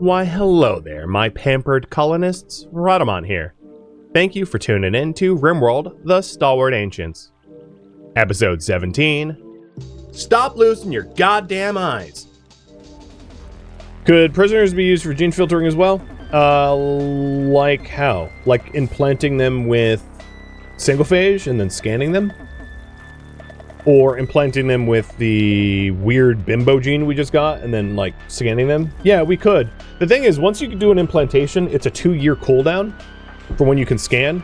Why, hello there, my pampered colonists. Rhadamant here. Thank you for tuning in to RimWorld, the Stalwart Ancients. Episode 17. Stop losing your goddamn eyes. Could prisoners be used for gene filtering as well? Like how? Like implanting them with single phage and then scanning them? Or implanting them with the weird bimbo gene we just got and then, like, scanning them? Yeah, we could. The thing is, once you can do an implantation, it's a 2-year cooldown for when you can scan.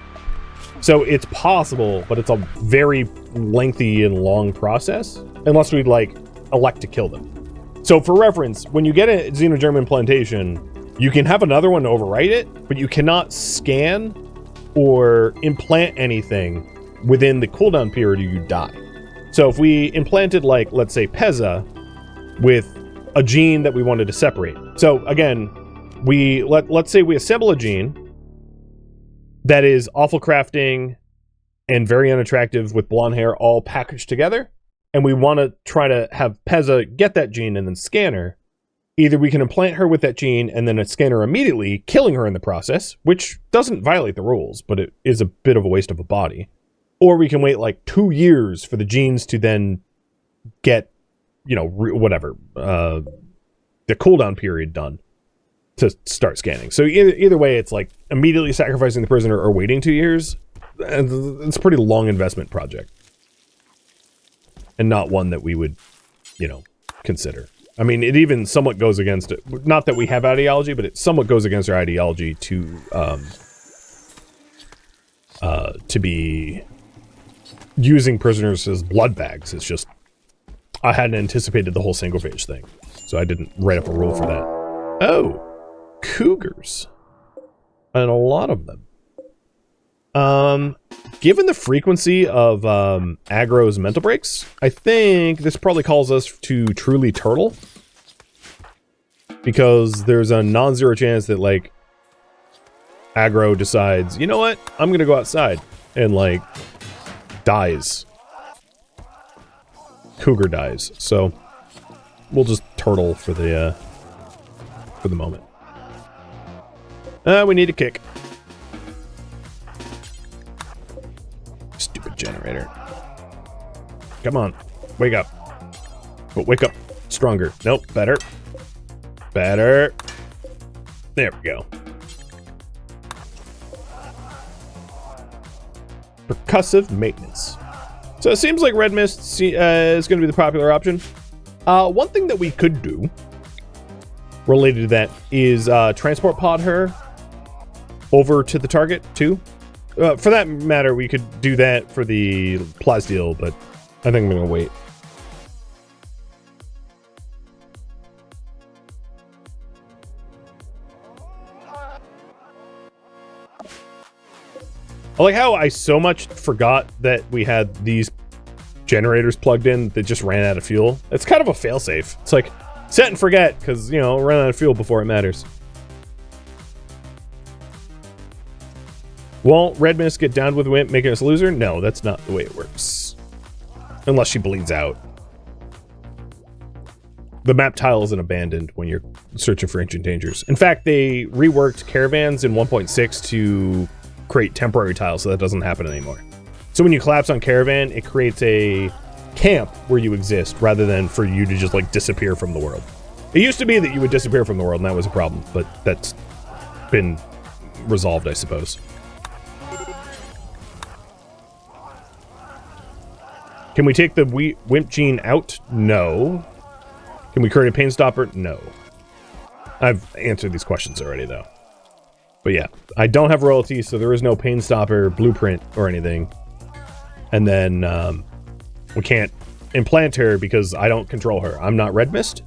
So it's possible, but it's a very lengthy and long process, unless we, like, elect to kill them. So for reference, when you get a xenogerm implantation, you can have another one overwrite it, but you cannot scan or implant anything within the cooldown period or you die. So if we implanted, like, let's say Pezza with a gene that we wanted to separate. So again, let's say we assemble a gene that is awful crafting and very unattractive with blonde hair all packaged together, and we want to try to have Pezza get that gene and then scan her. Either we can implant her with that gene and then scan her immediately, killing her in the process, which doesn't violate the rules, but it is a bit of a waste of a body. Or we can wait like 2 years for the genes to then get, you know, the cooldown period done to start scanning. So either way, it's like immediately sacrificing the prisoner or waiting 2 years. It's a pretty long investment project. And not one that we would, you know, consider. I mean, it even somewhat goes against it. Not that we have ideology, but it somewhat goes against our ideology to be using prisoners as blood bags. It's just, I hadn't anticipated the whole single phage thing, so I didn't write up a rule for that. Oh, cougars. And a lot of them. Given the frequency of aggro's mental breaks, I think this probably calls us to truly turtle. Because there's a non-zero chance that, like, aggro decides, you know what, I'm gonna go outside, and, like, dies. Cougar dies. So we'll just turtle for the moment. We need a kick. Stupid generator. Come on. Wake up. But wake up stronger. Nope. Better. Better. There we go. Percussive maintenance. So it seems like red mist is going to be the popular option. One thing that we could do related to that is transport pod her over to the target too. For that matter, we could do that for the Plasdeal, but I think I'm going to wait. I like how I so much forgot that we had these generators plugged in that just ran out of fuel. It's kind of a failsafe. It's like, set and forget, because, you know, run out of fuel before it matters. Won't Red Mist get downed with Wimp, making us a loser? No, that's not the way it works. Unless she bleeds out. The map tile isn't abandoned when you're searching for ancient dangers. In fact, they reworked caravans in 1.6 to create temporary tiles, so that doesn't happen anymore. So when you collapse on caravan, it creates a camp where you exist rather than for you to just, like, disappear from the world. It used to be that you would disappear from the world and that was a problem, but that's been resolved, I suppose. Can we take the Wimp gene out? No. Can we create a pain stopper? No. I've answered these questions already, though. But yeah, I don't have royalties, so there is no pain stopper blueprint or anything. And then we can't implant her because I don't control her. I'm not Red Mist.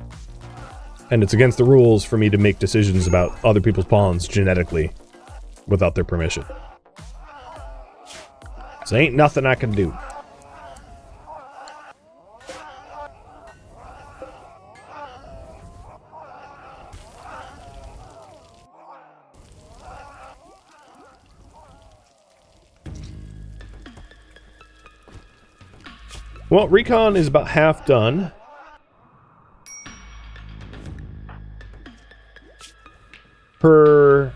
And it's against the rules for me to make decisions about other people's pawns genetically without their permission. So ain't nothing I can do. Well, recon is about half done. Her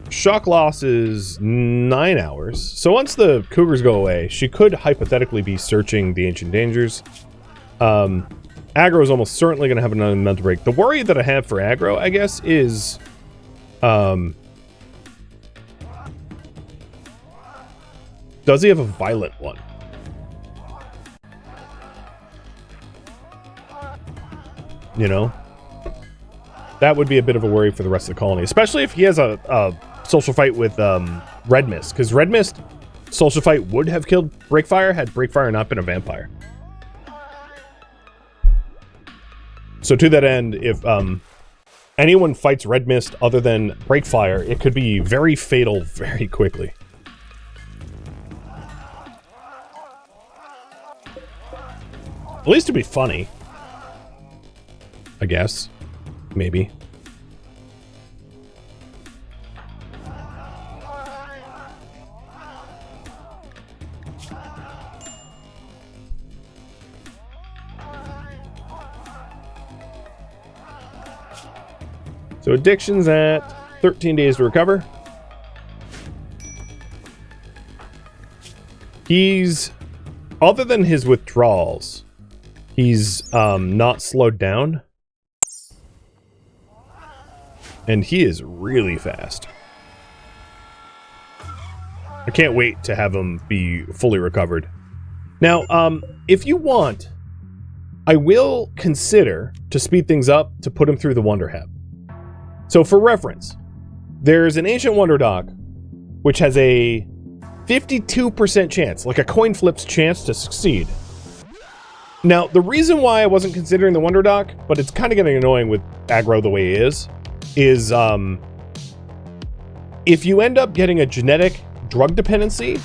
shock loss is 9 hours. So once the cougars go away, she could hypothetically be searching the ancient dangers. Aggro is almost certainly going to have another mental break. The worry that I have for aggro, I guess, is... does he have a violent one? You know? That would be a bit of a worry for the rest of the colony, especially if he has a social fight with Red Mist, because Red Mist social fight would have killed Breakfire had Breakfire not been a vampire. So to that end, if anyone fights Red Mist other than Breakfire, it could be very fatal very quickly. At least to be funny. I guess. Maybe. So addiction's at 13 days to recover. He's, other than his withdrawals, he's not slowed down. And he is really fast. I can't wait to have him be fully recovered. Now, if you want, I will consider to speed things up to put him through the Wonder Hab. So for reference, there's an Ancient Wonder Dock, which has a 52% chance, like a coin flip's chance to succeed. Now, the reason why I wasn't considering the Wonder Dock, but it's kind of getting annoying with aggro the way it is if you end up getting a genetic drug dependency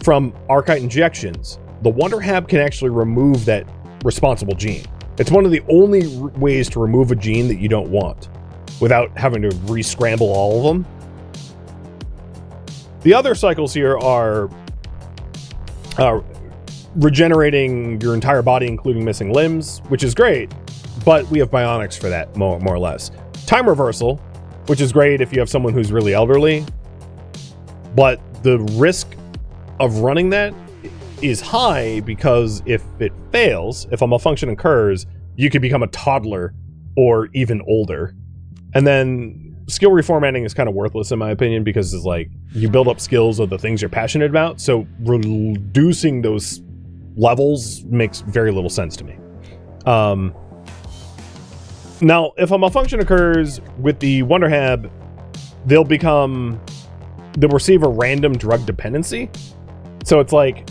from Archite injections, the Wonder Hab can actually remove that responsible gene. It's one of the only ways to remove a gene that you don't want without having to re-scramble all of them. The other cycles here are regenerating your entire body, including missing limbs, which is great, but we have bionics for that, more or less. Time reversal, which is great if you have someone who's really elderly, but the risk of running that is high because if it fails, if a malfunction occurs, you could become a toddler or even older. And then skill reformatting is kind of worthless in my opinion because it's like you build up skills of the things you're passionate about, so reducing those levels makes very little sense to me. Now, if a malfunction occurs with the Wonder Hab, they'll receive a random drug dependency. So it's like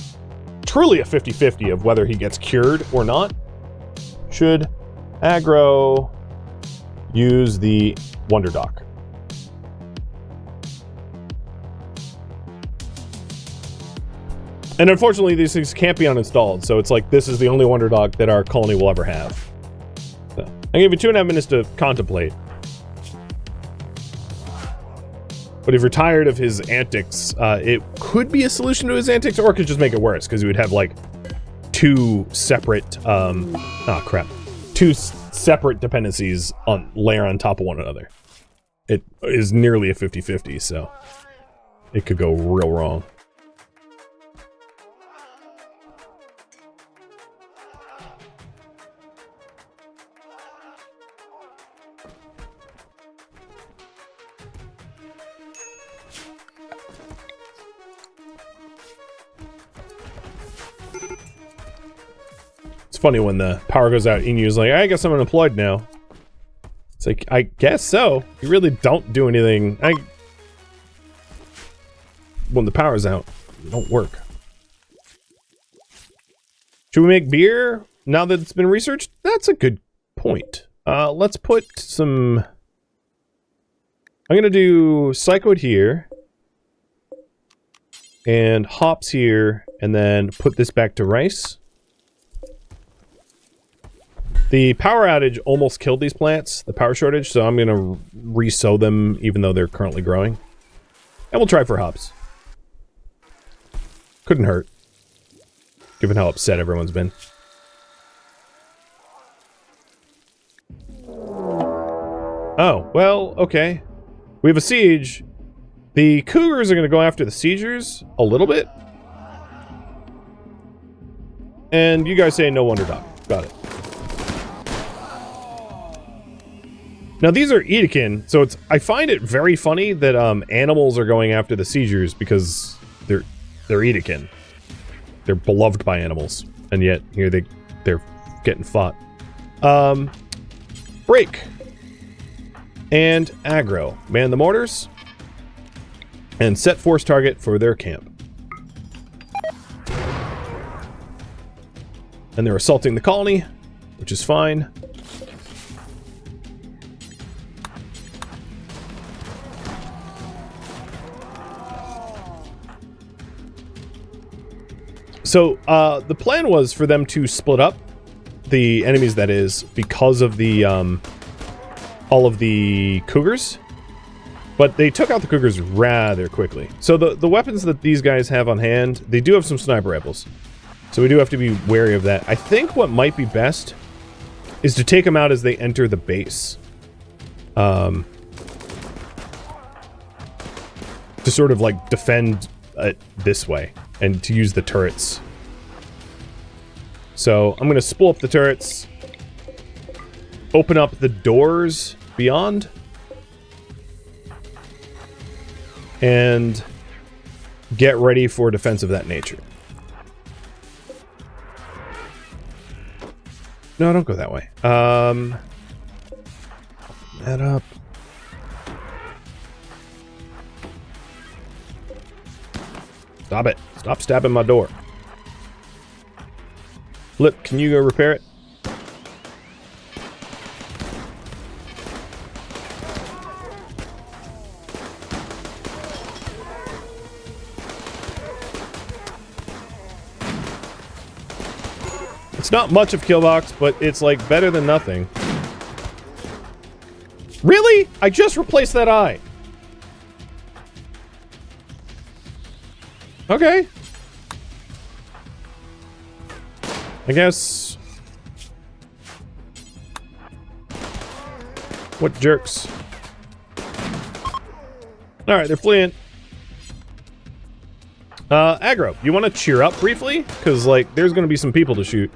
truly a 50-50 of whether he gets cured or not. Should aggro use the Wonder Dock? And unfortunately, these things can't be uninstalled, so it's like this is the only Wonder Dock that our colony will ever have. So, I give you 2.5 minutes to contemplate. But if you're tired of his antics, it could be a solution to his antics, or it could just make it worse, because he would have like two separate, two separate dependencies layer on top of one another. It is nearly a 50-50, so it could go real wrong. Funny when the power goes out and you're like, I guess I'm unemployed now. It's like, I guess so. You really don't do anything. When the power's out, it don't work. Should we make beer now that it's been researched? That's a good point. Let's put some... I'm gonna do Psychoid here. And hops here. And then put this back to rice. The power outage almost killed these plants, the power shortage, so I'm going to re-sow them even though they're currently growing. And we'll try for hops. Couldn't hurt, given how upset everyone's been. Oh, well, okay. We have a siege. The cougars are going to go after the siegers a little bit. And you guys say no wonder dog. Got it. Now these are Edekin, so I find it very funny that animals are going after the siegers because they're Edekin. They're beloved by animals, and yet here they're getting fought. Break and aggro. Man the mortars and set force target for their camp. And they're assaulting the colony, which is fine. So, the plan was for them to split up the enemies, that is, because of the, all of the cougars. But they took out the cougars rather quickly. So the weapons that these guys have on hand, they do have some sniper rifles. So we do have to be wary of that. I think what might be best is to take them out as they enter the base. To sort of, like, defend this way. And to use the turrets. So, I'm going to spool up the turrets. Open up the doors beyond. And get ready for defense of that nature. No, don't go that way. That up. Stop it. Stop stabbing my door. Flip, can you go repair it? It's not much of Killbox, but it's like better than nothing. Really? I just replaced that eye. Okay. I guess. What jerks? Alright, they're fleeing. Aggro, you want to cheer up briefly? Because, like, there's going to be some people to shoot.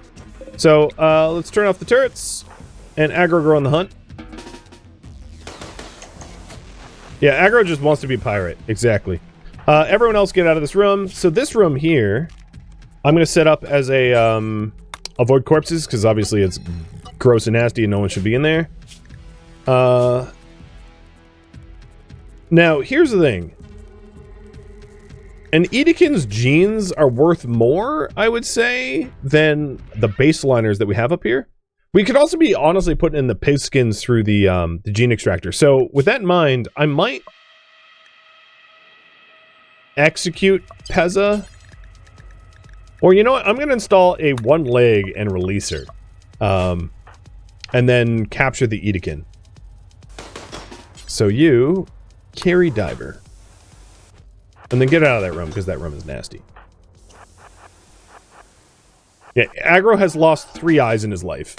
So, let's turn off the turrets. And aggro go on the hunt. Yeah, aggro just wants to be pirate. Exactly. Everyone else get out of this room. So this room here, I'm going to set up as a, avoid corpses, because obviously it's gross and nasty and no one should be in there. Now, here's the thing. An Edekin's genes are worth more, I would say, than the baseliners that we have up here. We could also be honestly putting in the pig skins through the gene extractor. So with that in mind, I might execute Pezza. Or you know what? I'm going to install a one leg and releaser. And then capture the Edekin. So you carry Diver. And then get out of that room, because that room is nasty. Yeah, Aggro has lost 3 eyes in his life.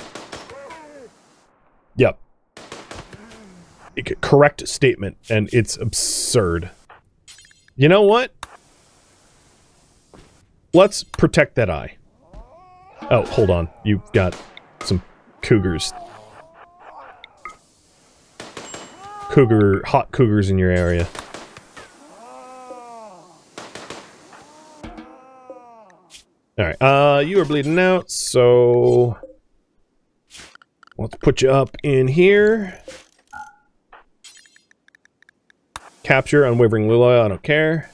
Yep. Correct statement, and it's absurd. You know what? Let's protect that eye. Oh, hold on. You've got some cougars. Hot cougars in your area. Alright, you are bleeding out, so let's put you up in here. Capture Unwavering Lula, I don't care.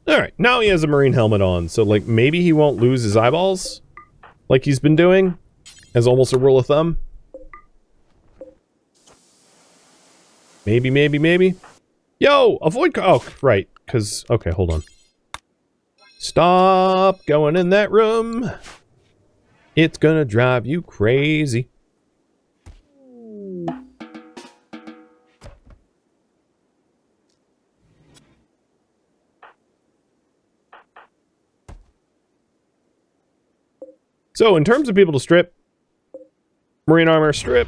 Alright, now he has a marine helmet on, so like maybe he won't lose his eyeballs like he's been doing, as almost a rule of thumb. Maybe, maybe, maybe. Yo, avoid... Oh, right. Because... Okay, hold on. Stop going in that room. It's gonna drive you crazy. So, in terms of people to strip, Marine armor strip.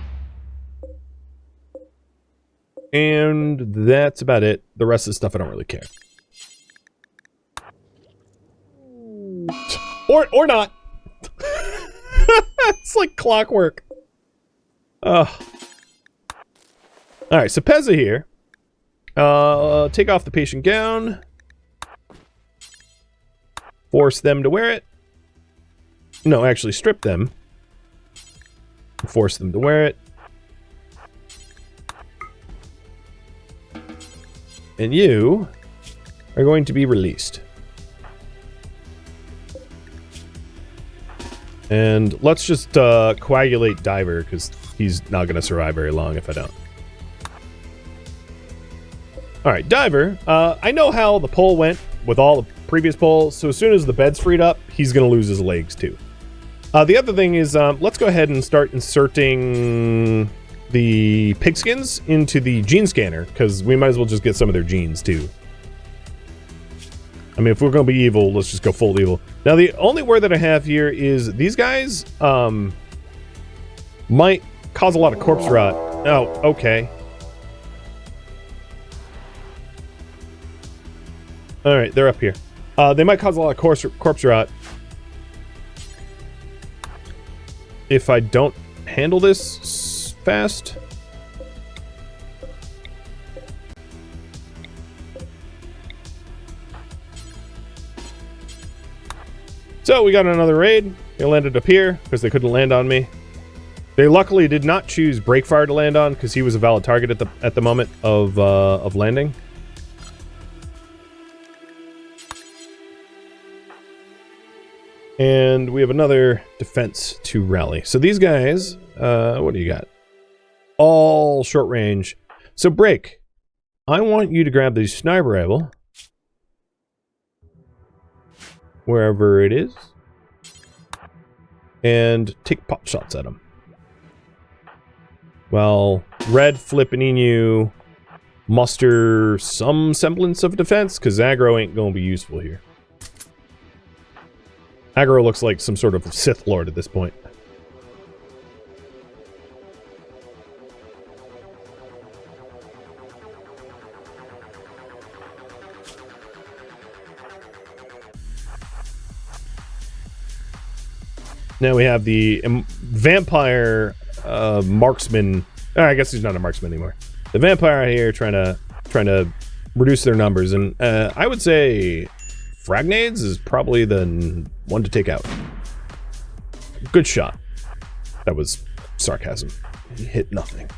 And that's about it. The rest of the stuff I don't really care. Or not. It's like clockwork. Ugh. Alright, so Pezza here. Take off the patient gown. Force them to wear it. No, actually strip them. Force them to wear it. And you are going to be released. And let's just coagulate Diver, because he's not going to survive very long if I don't. Alright, Diver. I know how the poll went with all the previous polls, so as soon as the bed's freed up, he's going to lose his legs too. The other thing is, let's go ahead and start inserting the pigskins into the gene scanner, because we might as well just get some of their genes too. I mean, if we're going to be evil, let's just go full evil. Now, the only word that I have here is these guys might cause a lot of corpse rot. Oh, okay. Alright, they're up here. They might cause a lot of corpse rot if I don't handle this fast. So we got another raid. They landed up here because they couldn't land on me. They luckily did not choose Breakfire to land on because he was a valid target at the moment of landing. And we have another defense to rally. So these guys, what do you got? All short range. So Break, I want you to grab the sniper rifle. Wherever it is. And take pot shots at them. Well, Red, Flip, and Inu muster some semblance of defense, because aggro ain't going to be useful here. Aggro looks like some sort of Sith Lord at this point. Now we have the vampire marksman. I guess he's not a marksman anymore. The vampire here trying to reduce their numbers, and I would say Fragnades is probably the one to take out. Good shot. That was sarcasm. He hit nothing.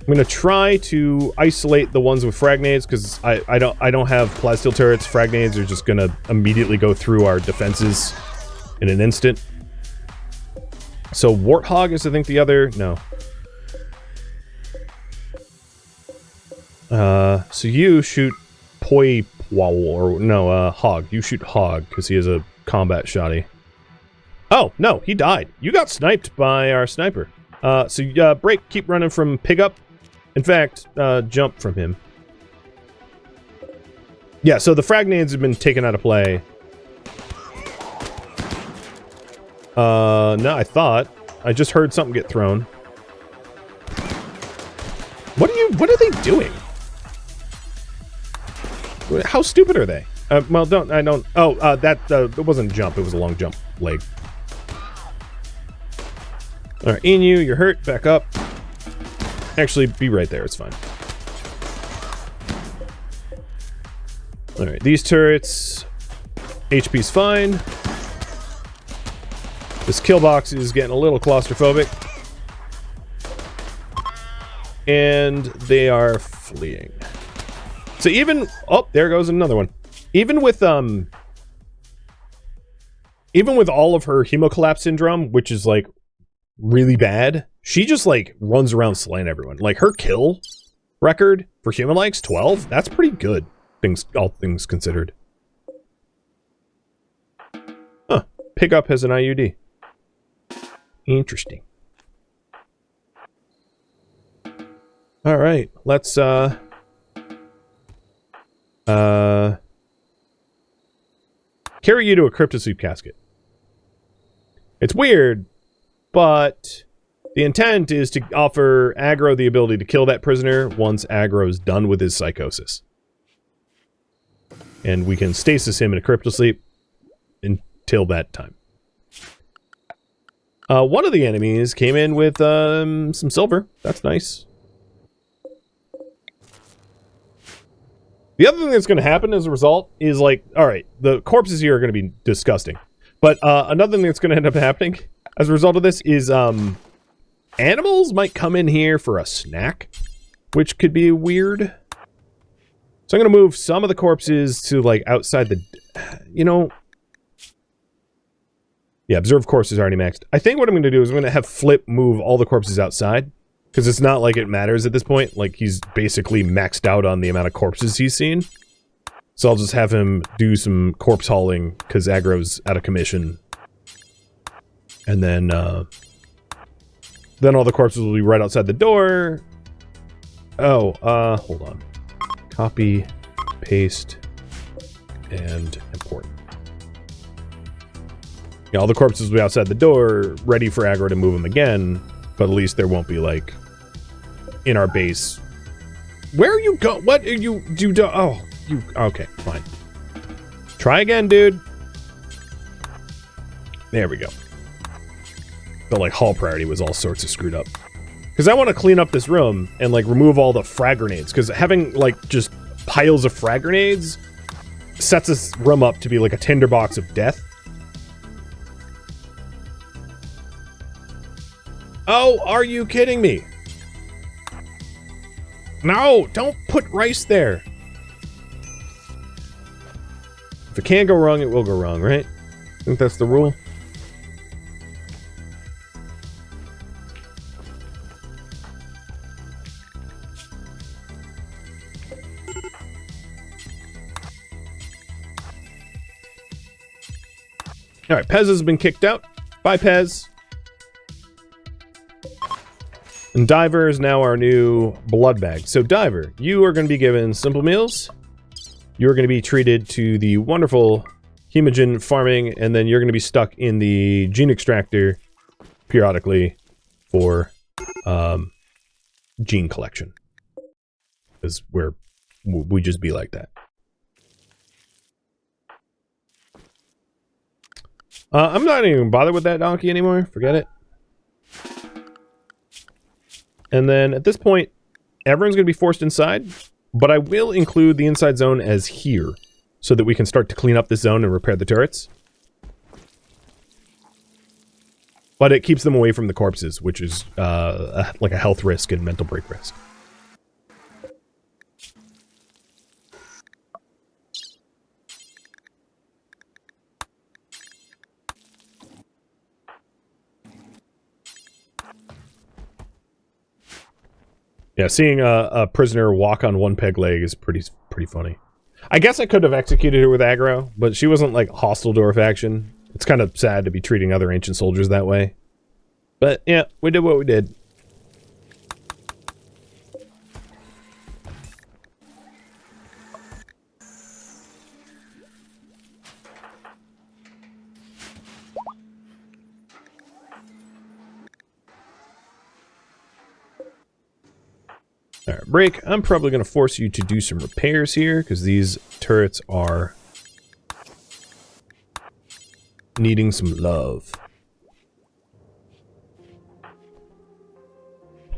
I'm gonna try to isolate the ones with Fragnades because I don't have plasteel turrets. Fragnades are just gonna immediately go through our defenses in an instant. So Warthog is, I think, the other. No. So you shoot Poi or no, Hog. You shoot Hog because he has a combat shotty. Oh no, he died. You got sniped by our sniper. So Break, keep running from Pig Up. In fact, jump from him. Yeah, so the Fragnades have been taken out of play. No, I thought. I just heard something get thrown. What are they doing? How stupid are they? Well, it wasn't a jump, it was a long jump leg. Alright, Inu, you're hurt, back up. Actually, be right there, it's fine. Alright, these turrets, HP's fine. This kill box is getting a little claustrophobic. And they are fleeing. So even... Oh, there goes another one. Even with all of her hemocollapse syndrome, which is, like, really bad, she just, like, runs around slaying everyone. Like, her kill record for human likes, 12, that's pretty good, all things considered. Huh. Pick Up has an IUD. Interesting. Alright, let's, Carry you to a cryptosleep casket. It's weird, but the intent is to offer Aggro the ability to kill that prisoner once Aggro's done with his psychosis. And we can stasis him in a cryptosleep until that time. One of the enemies came in with some silver. That's nice. The other thing that's going to happen as a result is, like, alright, the corpses here are going to be disgusting. But another thing that's going to end up happening as a result of this is animals might come in here for a snack, which could be weird. So I'm going to move some of the corpses to, like, outside the... You know... Yeah, observe corpses already maxed. I think what I'm going to do is I'm going to have Flip move all the corpses outside. Because it's not like it matters at this point. Like, he's basically maxed out on the amount of corpses he's seen. So I'll just have him do some corpse hauling, because Aggro's out of commission. And then all the corpses will be right outside the door. Oh, hold on. Copy, paste, and import. Yeah, all the corpses will be outside the door, ready for Aggro to move them again. But at least there won't be, like, in our base. Where are you go? What are you do? Oh, you. Okay, fine. Try again, dude. There we go. The, like, hall priority was all sorts of screwed up. Because I want to clean up this room and, like, remove all the frag grenades. Because having, like, just piles of frag grenades sets this room up to be, like, a tinderbox of death. Oh, are you kidding me? No, don't put rice there. If it can go wrong, it will go wrong, right? I think that's the rule. Alright, Pez has been kicked out. Bye, Pez. And Diver is now our new blood bag. So Diver, you are going to be given simple meals. You're going to be treated to the wonderful hemogen farming, and then you're going to be stuck in the gene extractor periodically for gene collection. Because we just be like that. I'm not even bothered with that donkey anymore. Forget it. And then at this point, everyone's going to be forced inside, but I will include the inside zone as here so that we can start to clean up this zone and repair the turrets. But it keeps them away from the corpses, which is like a health risk and mental break risk. Yeah, seeing a prisoner walk on one peg leg is pretty funny. I guess I could have executed her with aggro, but she wasn't, like, hostile to our faction. It's kind of sad to be treating other ancient soldiers that way. But, yeah, we did what we did. Alright, Break, I'm probably going to force you to do some repairs here, because these turrets are needing some love.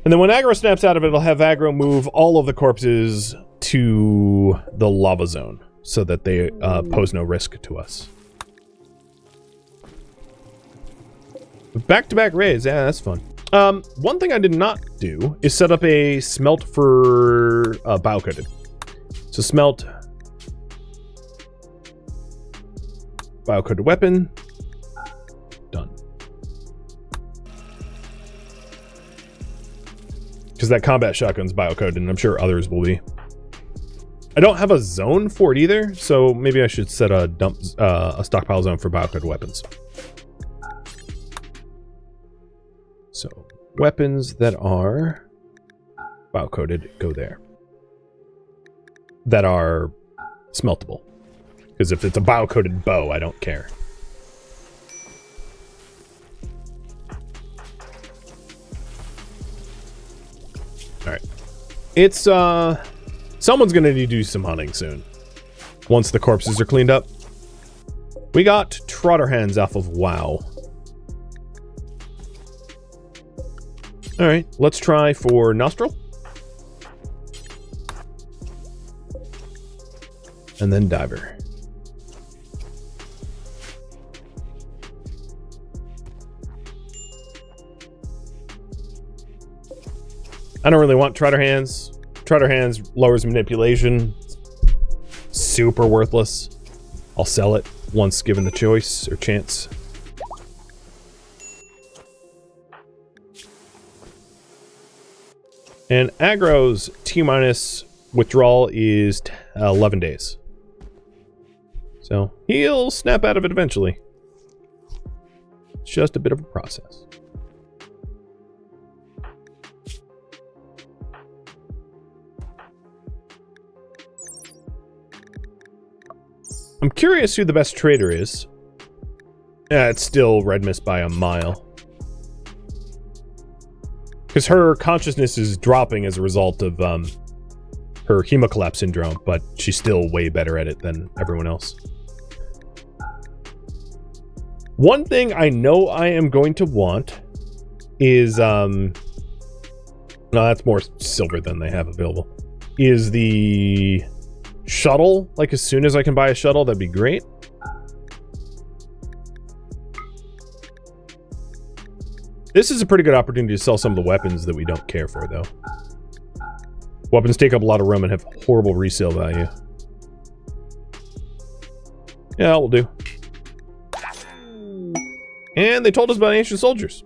And then when Aggro snaps out of it, it'll have Aggro move all of the corpses to the lava zone, so that they pose no risk to us. Back-to-back raids, yeah, that's fun. One thing I did not do is set up a smelt for biocoated. So smelt biocoated weapon. Done. Because that combat shotgun's biocoated, and I'm sure others will be. I don't have a zone for it either, so maybe I should set a a stockpile zone for biocoated weapons. So, weapons that are biocoated go there. That are smeltable. Because if it's a bio-coated bow, I don't care. Alright. It's, someone's gonna need to do some hunting soon. Once the corpses are cleaned up. We got trotter hands off of WoW. Alright, let's try for nostril. And then diver. I don't really want trotter hands. Trotter hands lowers manipulation. Super worthless. I'll sell it once given the choice or chance. And aggro's T- withdrawal is 11 days. So he'll snap out of it eventually. It's just a bit of a process. I'm curious who the best trader is. It's still Red Mist by a mile. Because her consciousness is dropping as a result of her hemocollapse syndrome, but she's still way better at it than everyone else. One thing I know I am going to want is, no, that's more silver than they have available, is the shuttle. Like, as soon as I can buy a shuttle, that'd be great. This is a pretty good opportunity to sell some of the weapons that we don't care for, though. Weapons take up a lot of room and have horrible resale value. Yeah, we'll do. And they told us about ancient soldiers.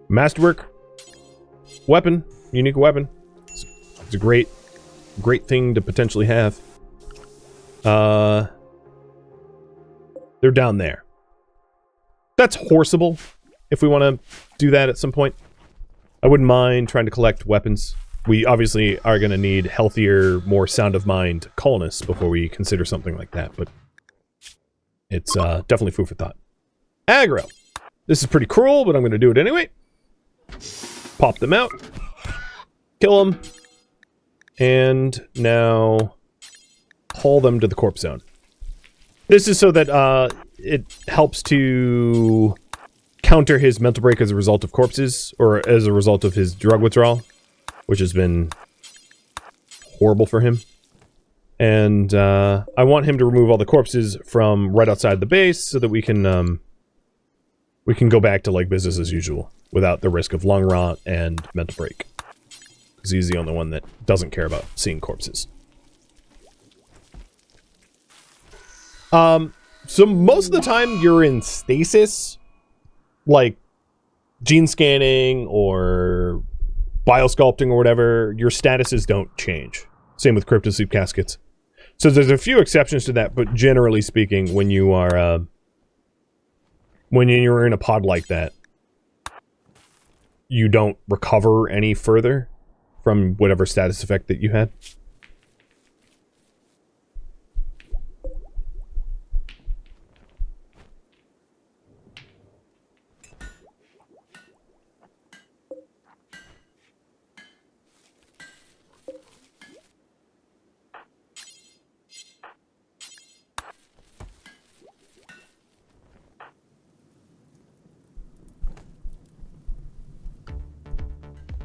Masterwork. Weapon. Unique weapon. It's a great thing to potentially have. They're down there. That's horseable. If we want to do that at some point, I wouldn't mind trying to collect weapons. We obviously are going to need healthier, more sound of mind colonists before we consider something like that, but it's definitely food for thought. Aggro. This is pretty cruel, but I'm going to do it anyway. Pop them out. Kill them. And now haul them to the corpse zone. This is so that it helps to counter his mental break as a result of corpses, or as a result of his drug withdrawal, which has been horrible for him. And I want him to remove all the corpses from right outside the base so that we can go back to like business as usual without the risk of lung rot and mental break. Because he's the only one that doesn't care about seeing corpses. So most of the time you're in stasis, like gene scanning or biosculpting or whatever, your statuses don't change. Same with cryptosleep caskets. So there's a few exceptions to that, but generally speaking, when you are when you're in a pod like that, you don't recover any further from whatever status effect that you had.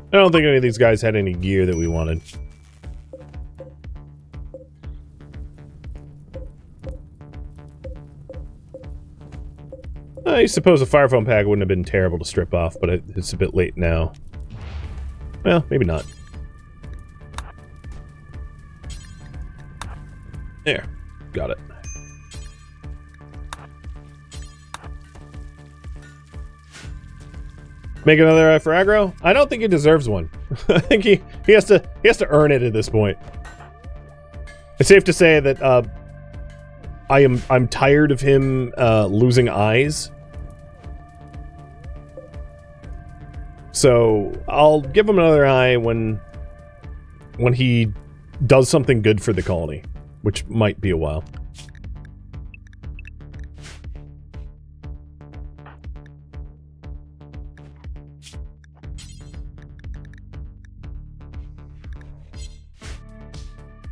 I don't think any of these guys had any gear that we wanted. I suppose a fire foam pack wouldn't have been terrible to strip off, but it's a bit late now. Well, maybe not. There. Got it. Make another eye for aggro? I don't think he deserves one. I think he has to earn it at this point. It's safe to say that I'm tired of him losing eyes. So I'll give him another eye when he does something good for the colony, which might be a while.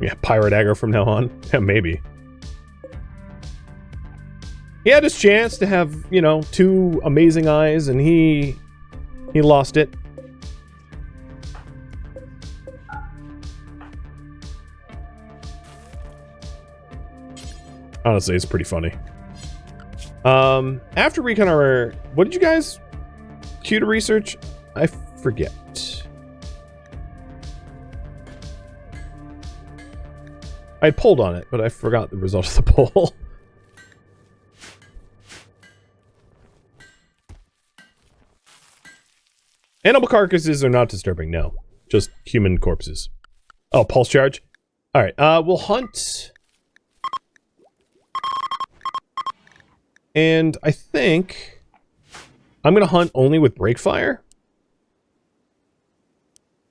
Yeah, pirate aggro from now on. Yeah, maybe. He had his chance to have, you know, 2 amazing eyes, and he lost it. Honestly, it's pretty funny. After recon armor, what did you guys queue to research? I forget. I pulled on it, but I forgot the result of the poll. Animal carcasses are not disturbing, no. Just human corpses. Oh, pulse charge? Alright, we'll hunt. And I think I'm gonna hunt only with breakfire.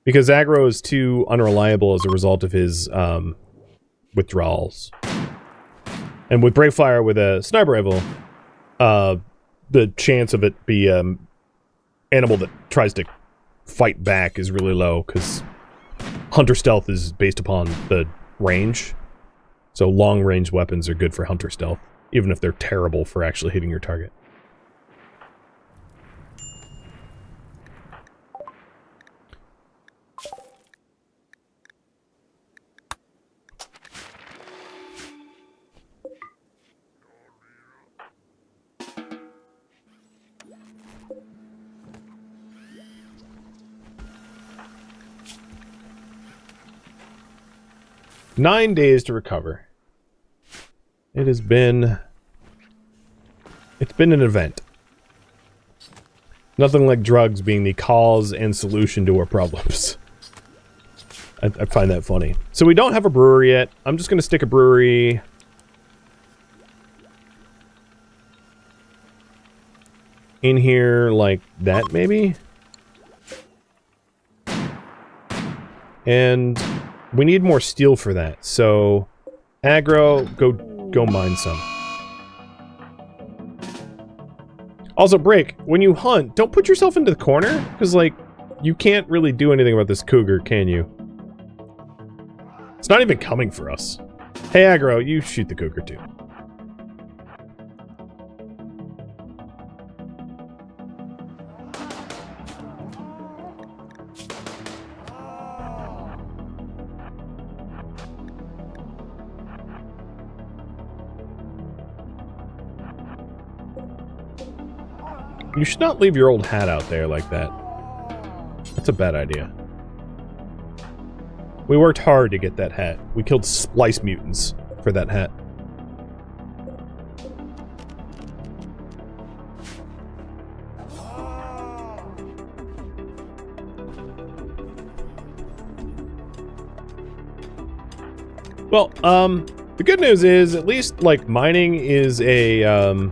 Because aggro is too unreliable as a result of his withdrawals. And with breakfire with a sniper rifle, the chance of it be animal that tries to fight back is really low, because hunter stealth is based upon the range. So long-range weapons are good for hunter stealth, even if they're terrible for actually hitting your target. Nine days to recover. It's been an event. Nothing like drugs being the cause and solution to our problems. I find that funny. So we don't have a brewery yet. I'm just going to stick a brewery in here like that, maybe? And we need more steel for that, so aggro, go mine some. Also, Break, when you hunt, don't put yourself into the corner, because, like, you can't really do anything about this cougar, can you? It's not even coming for us. Hey, aggro, you shoot the cougar, too. You should not leave your old hat out there like that. That's a bad idea. We worked hard to get that hat. We killed splice mutants for that hat. Well, the good news is, at least, like, mining is a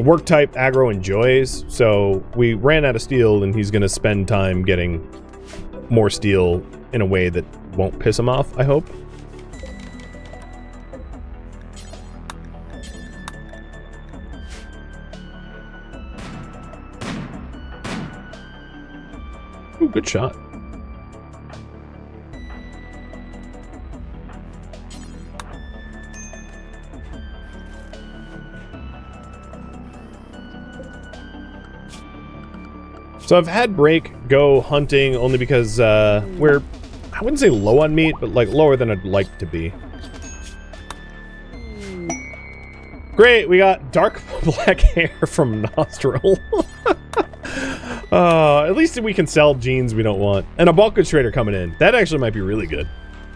work type aggro enjoys, so we ran out of steel and he's gonna spend time getting more steel in a way that won't piss him off, I hope. Ooh, good shot. So I've had Break go hunting only because we're, I wouldn't say low on meat, but like lower than I'd like to be. Great, we got dark black hair from Nostril. At least we can sell jeans we don't want. And a bulk goods trader coming in. That actually might be really good.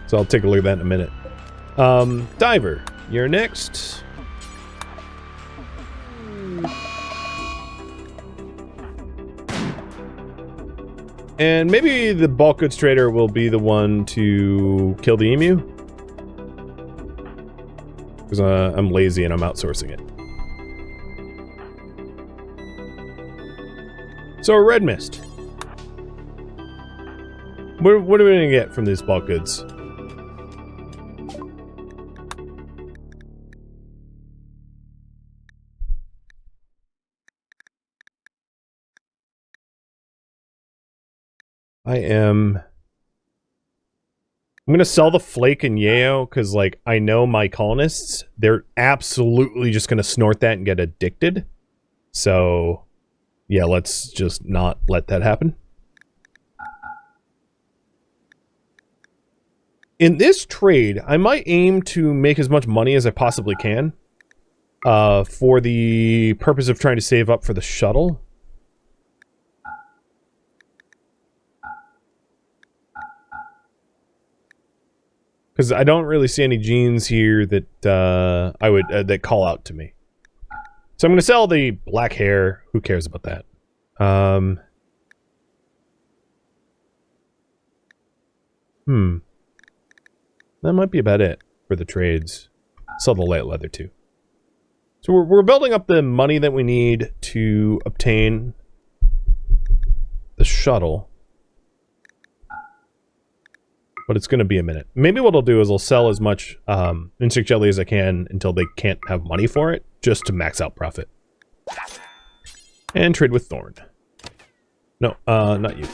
So I'll take a look at that in a minute. Diver, you're next. And maybe the bulk goods trader will be the one to kill the emu. Because I'm lazy and I'm outsourcing it. So a red mist. What are we going to get from these bulk goods? I'm going to sell the flake and yayo because, like, I know my colonists, they're absolutely just going to snort that and get addicted. So, yeah, let's just not let that happen. In this trade, I might aim to make as much money as I possibly can for the purpose of trying to save up for the shuttle. Because I don't really see any genes here that that call out to me. So I'm going to sell the black hair. Who cares about that? That might be about it for the trades. Sell the light leather too. So we're building up the money that we need to obtain the shuttle. But it's going to be a minute. Maybe what I'll do is I'll sell as much insect jelly as I can until they can't have money for it, just to max out profit. And trade with Thorn. No, not you.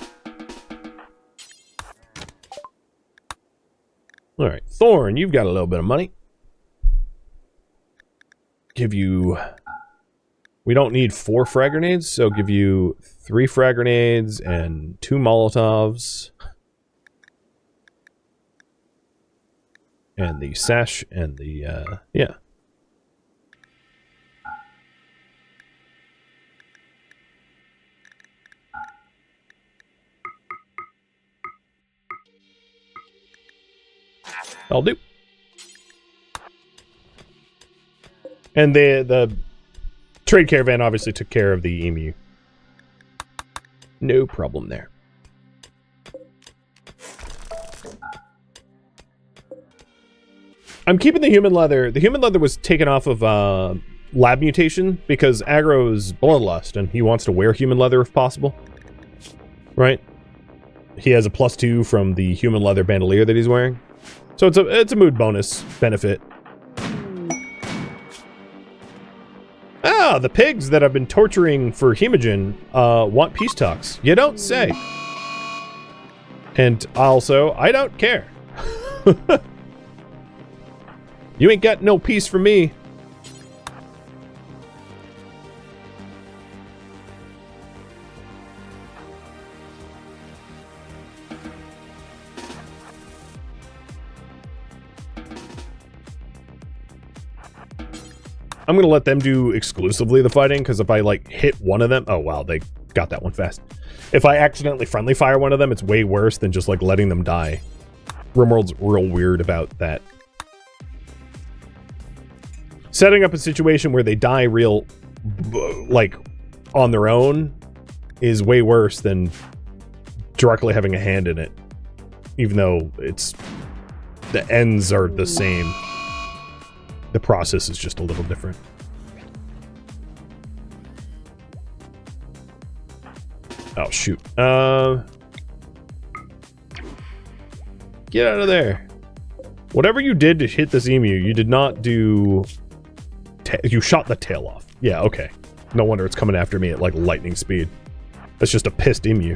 Alright, Thorn, you've got a little bit of money. Give you... We don't need 4 frag grenades, so give you 3 frag grenades and 2 Molotovs. And the sash and the, yeah. I'll do. And the trade caravan obviously took care of the emu. No problem there. I'm keeping the human leather. The human leather was taken off of lab mutation because Aggro's bloodlust and he wants to wear human leather if possible. Right? He has a +2 from the human leather bandolier that he's wearing. So it's a mood bonus benefit. Ah, the pigs that I've been torturing for Hemogen want peace talks. You don't say. And also, I don't care. You ain't got no peace from me. I'm gonna let them do exclusively the fighting, because if I, like, hit one of them... Oh, wow, they got that one fast. If I accidentally friendly fire one of them, it's way worse than just, like, letting them die. RimWorld's real weird about that. Setting up a situation where they die real, like, on their own is way worse than directly having a hand in it. Even though it's... the ends are the same. The process is just a little different. Oh, shoot. Get out of there. Whatever you did to hit this emu, you did not do... You shot the tail off. Yeah, okay. No wonder it's coming after me at, like, lightning speed. That's just a pissed emu.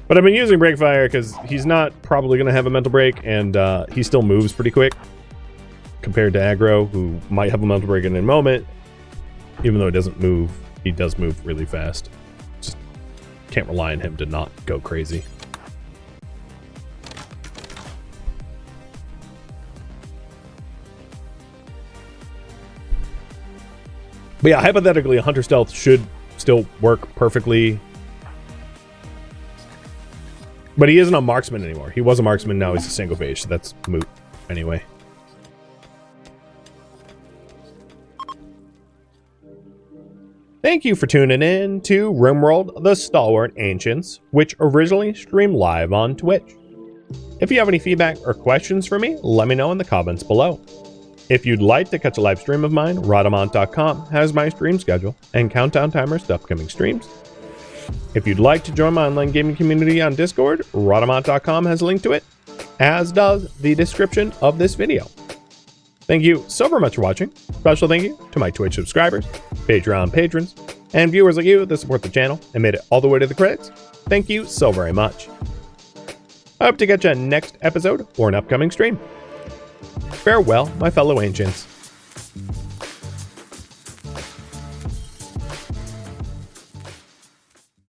But I've been using Breakfire because he's not probably going to have a mental break, and he still moves pretty quick. Compared to Aggro, who might have a mental break in a moment. Even though he doesn't move, he does move really fast. Just can't rely on him to not go crazy. But yeah, hypothetically, a Hunter Stealth should still work perfectly. But he isn't a marksman anymore. He was a marksman, now he's a single phase, so that's moot anyway. Thank you for tuning in to RimWorld, the Stalwart Ancients, which originally streamed live on Twitch. If you have any feedback or questions for me, let me know in the comments below. If you'd like to catch a live stream of mine, Rhadamant.com has my stream schedule and countdown timers to upcoming streams. If you'd like to join my online gaming community on Discord, Rhadamant.com has a link to it, as does the description of this video. Thank you so very much for watching. Special thank you to my Twitch subscribers, Patreon patrons, and viewers like you that support the channel and made it all the way to the credits. Thank you so very much. I hope to catch you next episode or an upcoming stream. Farewell, my fellow ancients.